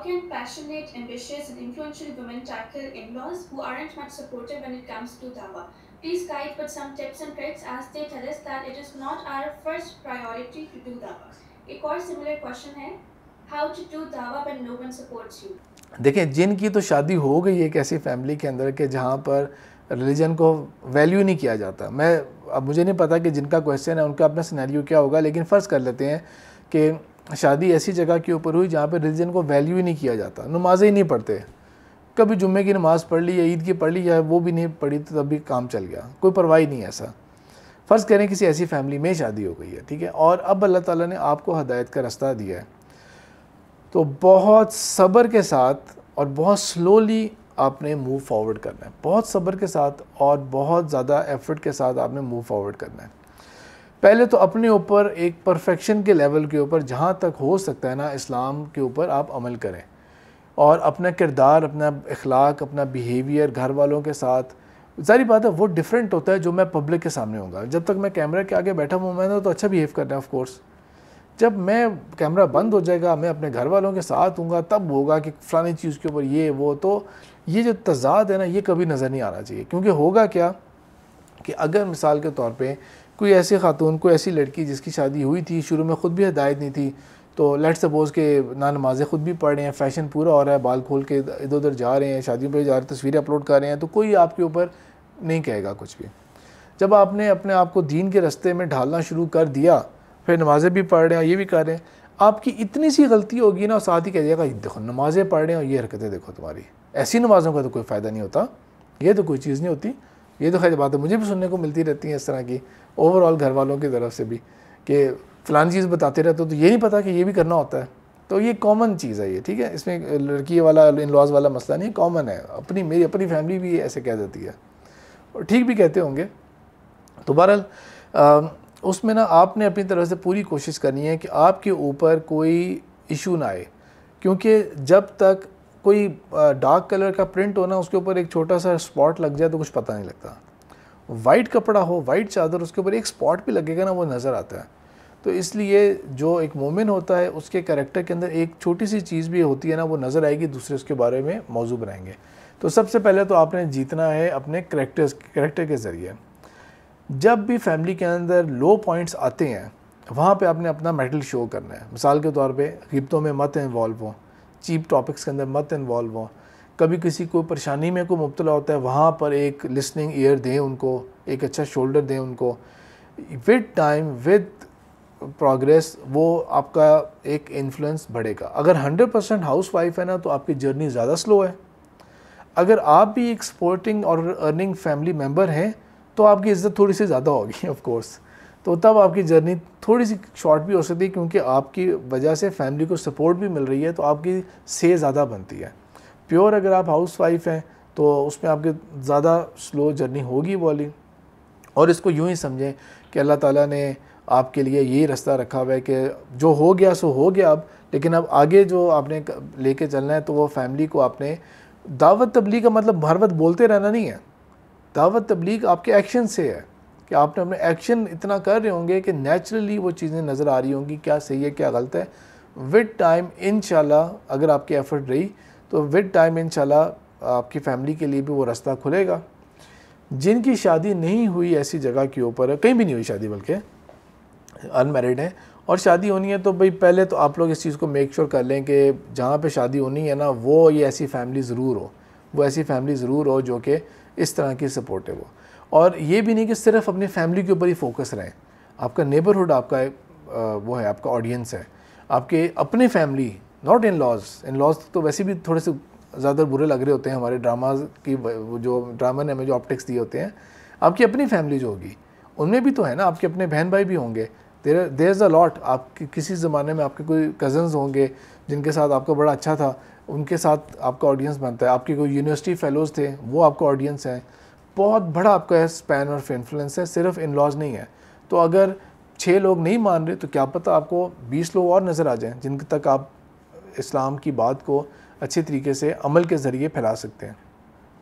can passionate, ambitious, and influential women tackle in-laws who aren't much supportive when it comes to dawa? Please guide with some tips and tricks as they tell us that it is not our first priority to do dawa. एक और similar question है, how to do dawa when no one supports you? देखें, जिनकी तो शादी हो गई एक ऐसी फैमिली के अंदर कि जहाँ पर रिलीजन को वैल्यू नहीं किया जाता, अब मुझे नहीं पता कि जिनका क्वेश्चन है उनका अपना सिनेरियो क्या होगा, लेकिन फ़र्ज़ कर लेते हैं कि शादी ऐसी जगह के ऊपर हुई जहाँ पर रिलीजन को वैल्यू ही नहीं किया जाता, नमाज़ें ही नहीं पढ़ते, कभी जुम्मे की नमाज़ पढ़ ली या ईद की पढ़ ली या वो भी नहीं पढ़ी तो तब भी काम चल गया, कोई परवाह ही नहीं। ऐसा फ़र्ज़ करें किसी ऐसी फैमिली में शादी हो गई है, ठीक है, और अब अल्लाह ताला ने आपको हदायत का रास्ता दिया है, तो बहुत सब्र के साथ और बहुत स्लोली आपने मूव फॉरवर्ड करना है, बहुत सब्र के साथ और बहुत ज़्यादा एफर्ट के साथ आपने मूव फॉरवर्ड करना है। पहले तो अपने ऊपर एक परफेक्शन के लेवल के ऊपर जहाँ तक हो सकता है ना इस्लाम के ऊपर आप अमल करें, और अपना किरदार, अपना अखलाक, अपना बिहेवियर घर वालों के साथ, ज़ाहिर बात है वो डिफरेंट होता है जो मैं पब्लिक के सामने होगा। जब तक मैं कैमरे के आगे बैठा हूँ मैंने तो अच्छा बिहेव करना है ऑफ कोर्स, जब मैं कैमरा बंद हो जाएगा मैं अपने घर वालों के साथ हूँगा तब होगा कि फ़लानी चीज़ के ऊपर ये वो, तो ये जो तज़ाद है ना ये कभी नज़र नहीं आना चाहिए। क्योंकि होगा क्या कि अगर मिसाल के तौर पे कोई ऐसी खातून, कोई ऐसी लड़की जिसकी शादी हुई थी, शुरू में ख़ुद भी हिदायत नहीं थी, तो लेट्स सपोज़ के ना नमाज़ें ख़ुद भी पढ़ रहे हैं, फ़ैशन पूरा हो रहा है, बाल खोल के इधर उधर जा रहे हैं, शादियों पर जा रहे हैं, तस्वीरें अपलोड कर रहे हैं, तो कोई आपके ऊपर नहीं कहेगा कुछ भी। जब आपने अपने आप को दीन के रास्ते में ढालना शुरू कर दिया, फिर नमाज़ें भी पढ़ रहे हैं, ये भी कर रहे हैं, आपकी इतनी सी गलती होगी ना, साथ ही कह दिएगा देखो नमाज़ें पढ़ रहे हैं और ये हरकतें देखो तुम्हारी, ऐसी नमाज़ों का तो कोई फ़ायदा नहीं होता, ये तो कोई चीज़ नहीं होती। ये तो खैर बात है, मुझे भी सुनने को मिलती रहती है इस तरह की ओवरऑल घर वालों की तरफ से भी कि फ़लानी चीज़ बताते रहते हो तो ये नहीं पता कि ये भी करना होता है। तो ये कॉमन चीज़ है ये, ठीक है, इसमें लड़की वाला इन लॉज वाला मसला नहीं, कॉमन है, मेरी अपनी फैमिली भी ऐसे कह देती है और ठीक भी कहते होंगे। तो बहरहाल उसमें ना आपने अपनी तरफ से पूरी कोशिश करनी है कि आपके ऊपर कोई इशू ना आए, क्योंकि जब तक कोई डार्क कलर का प्रिंट हो ना उसके ऊपर एक छोटा सा स्पॉट लग जाए तो कुछ पता नहीं लगता। वाइट कपड़ा हो, वाइट चादर, उसके ऊपर एक स्पॉट भी लगेगा ना वो नज़र आता है। तो इसलिए जो एक मोमिन होता है उसके कैरेक्टर के अंदर एक छोटी सी चीज़ भी होती है ना वो नज़र आएगी, दूसरे उसके बारे में मौजू बनाएंगे। तो सबसे पहले तो आपने जीतना है अपने कैरेक्टर के ज़रिए। जब भी फैमिली के अंदर लो पॉइंट्स आते हैं वहाँ पे आपने अपना मेटल शो करना है। मिसाल के तौर पे गिब्तों में मत इन्वॉल्व हो, चीप टॉपिक्स के अंदर मत इन्वॉल्व हो, कभी किसी को परेशानी में कोई मुब्तला होता है वहाँ पर एक लिसनिंग ईयर दें उनको, एक अच्छा शोल्डर दें उनको। विद टाइम, विद प्रोग्रेस वो आपका एक इन्फ्लुएंस बढ़ेगा। अगर 100% हाउस वाइफ है ना तो आपकी जर्नी ज़्यादा स्लो है। अगर आप भी एक सपोर्टिंग और अर्निंग फैमिली मेम्बर हैं तो आपकी इज़्ज़त थोड़ी सी ज़्यादा होगी ऑफ कोर्स, तो तब आपकी जर्नी थोड़ी सी शॉर्ट भी हो सकती है, क्योंकि आपकी वजह से फैमिली को सपोर्ट भी मिल रही है तो आपकी से ज़्यादा बनती है। प्योर अगर आप हाउस वाइफ हैं तो उसमें आपकी ज़्यादा स्लो जर्नी होगी वाली। और इसको यूँ ही समझें कि अल्लाह ताला ने आपके लिए यही रास्ता रखा हुआ है कि जो हो गया सो हो गया अब, लेकिन अब आगे जो आपने लेके चलना है तो वो फैमिली को आपने दावत तबलीग का मतलब हर वक्त बोलते रहना नहीं है। दावत तबलीग आपके एक्शन से है कि आपने अपने एक्शन इतना कर रहे होंगे कि नेचुरली वो चीज़ें नज़र आ रही होंगी क्या सही है क्या गलत है। विद टाइम इंशाल्लाह अगर आपकी एफर्ट रही तो विद टाइम इंशाल्लाह आपकी फैमिली के लिए भी वो रास्ता खुलेगा। जिनकी शादी नहीं हुई ऐसी जगह के ऊपर है, कहीं भी नहीं हुई शादी बल्कि अनमैरिड है और शादी होनी है, तो भाई पहले तो आप लोग इस चीज़ को मेक श्योर कर लें कि जहाँ पे शादी होनी है ना वो ये ऐसी फैमिली ज़रूर हो, वो ऐसी फैमिली ज़रूर हो जो कि इस तरह की सपोर्टिव हो। और ये भी नहीं कि सिर्फ अपनी फैमिली के ऊपर ही फोकस रहें, आपका नेबरहुड आपका वो है, आपका ऑडियंस है, आपके अपने फैमिली, नॉट इन लॉज तो वैसे भी थोड़े से ज़्यादा बुरे लग रहे होते हैं हमारे ड्रामाज की, जो ड्रामा ने हमें जो ऑप्टिक्स दिए होते हैं। आपकी अपनी फैमिली जो होगी उनमें भी तो है ना, आपके अपने बहन भाई भी होंगे, देयर इज़ अ लॉट। आपके किसी ज़माने में आपके कोई कज़न्स होंगे जिनके साथ आपका बड़ा अच्छा था, उनके साथ आपका ऑडियंस बनता है। आपके कोई यूनिवर्सिटी फ़ेलोज़ थे वो आपका ऑडियंस है, बहुत बड़ा आपका स्पैन और इन्फ्लुएंस है, सिर्फ इन लॉज नहीं है। तो अगर 6 लोग नहीं मान रहे तो क्या पता आपको 20 लोग और नज़र आ जाएं जिन तक आप इस्लाम की बात को अच्छे तरीके से अमल के ज़रिए फैला सकते हैं।